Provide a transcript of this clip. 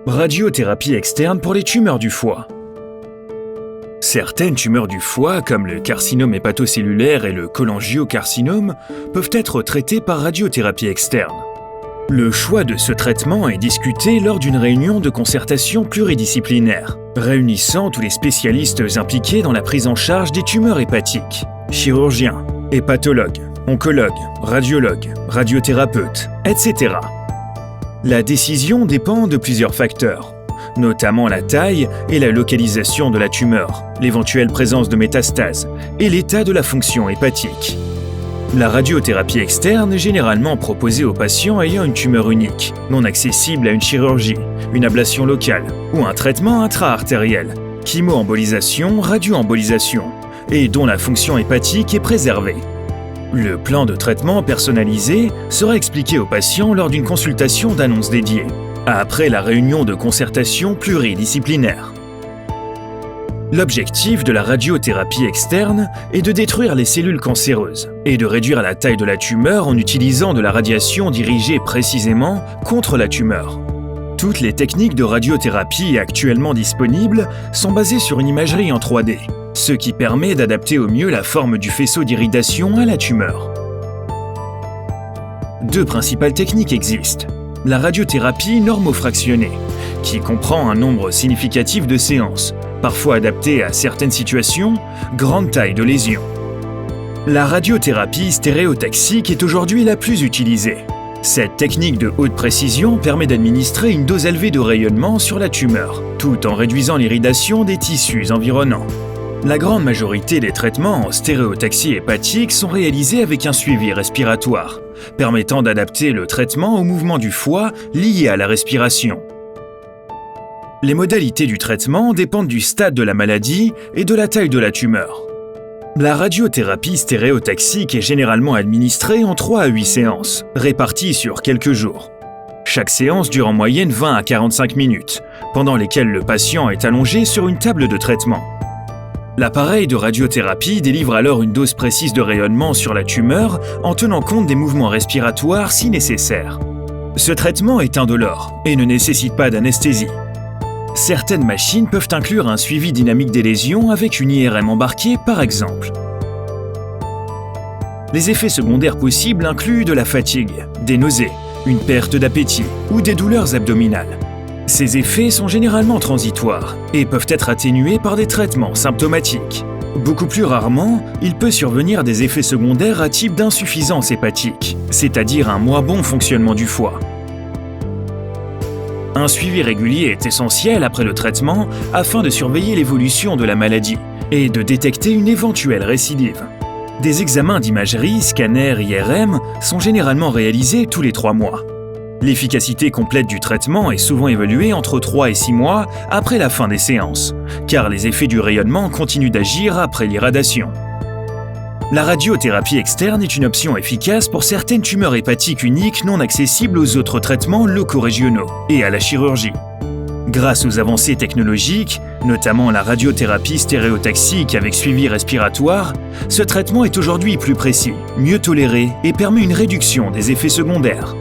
Radiothérapie externe pour les tumeurs du foie. Certaines tumeurs du foie, comme le carcinome hépatocellulaire et le cholangiocarcinome, peuvent être traitées par radiothérapie externe. Le choix de ce traitement est discuté lors d'une réunion de concertation pluridisciplinaire, réunissant tous les spécialistes impliqués dans la prise en charge des tumeurs hépatiques, chirurgiens, hépatologues, oncologues, radiologues, radiothérapeutes, etc. La décision dépend de plusieurs facteurs, notamment la taille et la localisation de la tumeur, l'éventuelle présence de métastases et l'état de la fonction hépatique. La radiothérapie externe est généralement proposée aux patients ayant une tumeur unique, non accessible à une chirurgie, une ablation locale ou un traitement intra-artériel, chemoembolisation, radioembolisation, et dont la fonction hépatique est préservée. Le plan de traitement personnalisé sera expliqué aux patients lors d'une consultation d'annonce dédiée, après la réunion de concertation pluridisciplinaire. L'objectif de la radiothérapie externe est de détruire les cellules cancéreuses et de réduire la taille de la tumeur en utilisant de la radiation dirigée précisément contre la tumeur. Toutes les techniques de radiothérapie actuellement disponibles sont basées sur une imagerie en 3D, ce qui permet d'adapter au mieux la forme du faisceau d'iridation à la tumeur. Deux principales techniques existent. La radiothérapie normofractionnée, qui comprend un nombre significatif de séances, parfois adaptées à certaines situations, grande taille de lésion. La radiothérapie stéréotaxique est aujourd'hui la plus utilisée. Cette technique de haute précision permet d'administrer une dose élevée de rayonnement sur la tumeur, tout en réduisant l'iridation des tissus environnants. La grande majorité des traitements en stéréotaxie hépatique sont réalisés avec un suivi respiratoire, permettant d'adapter le traitement au mouvement du foie lié à la respiration. Les modalités du traitement dépendent du stade de la maladie et de la taille de la tumeur. La radiothérapie stéréotaxique est généralement administrée en 3 à 8 séances, réparties sur quelques jours. Chaque séance dure en moyenne 20 à 45 minutes, pendant lesquelles le patient est allongé sur une table de traitement. L'appareil de radiothérapie délivre alors une dose précise de rayonnement sur la tumeur en tenant compte des mouvements respiratoires si nécessaire. Ce traitement est indolore et ne nécessite pas d'anesthésie. Certaines machines peuvent inclure un suivi dynamique des lésions avec une IRM embarquée par exemple. Les effets secondaires possibles incluent de la fatigue, des nausées, une perte d'appétit ou des douleurs abdominales. Ces effets sont généralement transitoires et peuvent être atténués par des traitements symptomatiques. Beaucoup plus rarement, il peut survenir des effets secondaires à type d'insuffisance hépatique, c'est-à-dire un moins bon fonctionnement du foie. Un suivi régulier est essentiel après le traitement afin de surveiller l'évolution de la maladie et de détecter une éventuelle récidive. Des examens d'imagerie, scanner, IRM sont généralement réalisés tous les 3 mois. L'efficacité complète du traitement est souvent évaluée entre 3 et 6 mois après la fin des séances, car les effets du rayonnement continuent d'agir après l'irradiation. La radiothérapie externe est une option efficace pour certaines tumeurs hépatiques uniques non accessibles aux autres traitements locaux-régionaux et à la chirurgie. Grâce aux avancées technologiques, notamment la radiothérapie stéréotaxique avec suivi respiratoire, ce traitement est aujourd'hui plus précis, mieux toléré et permet une réduction des effets secondaires.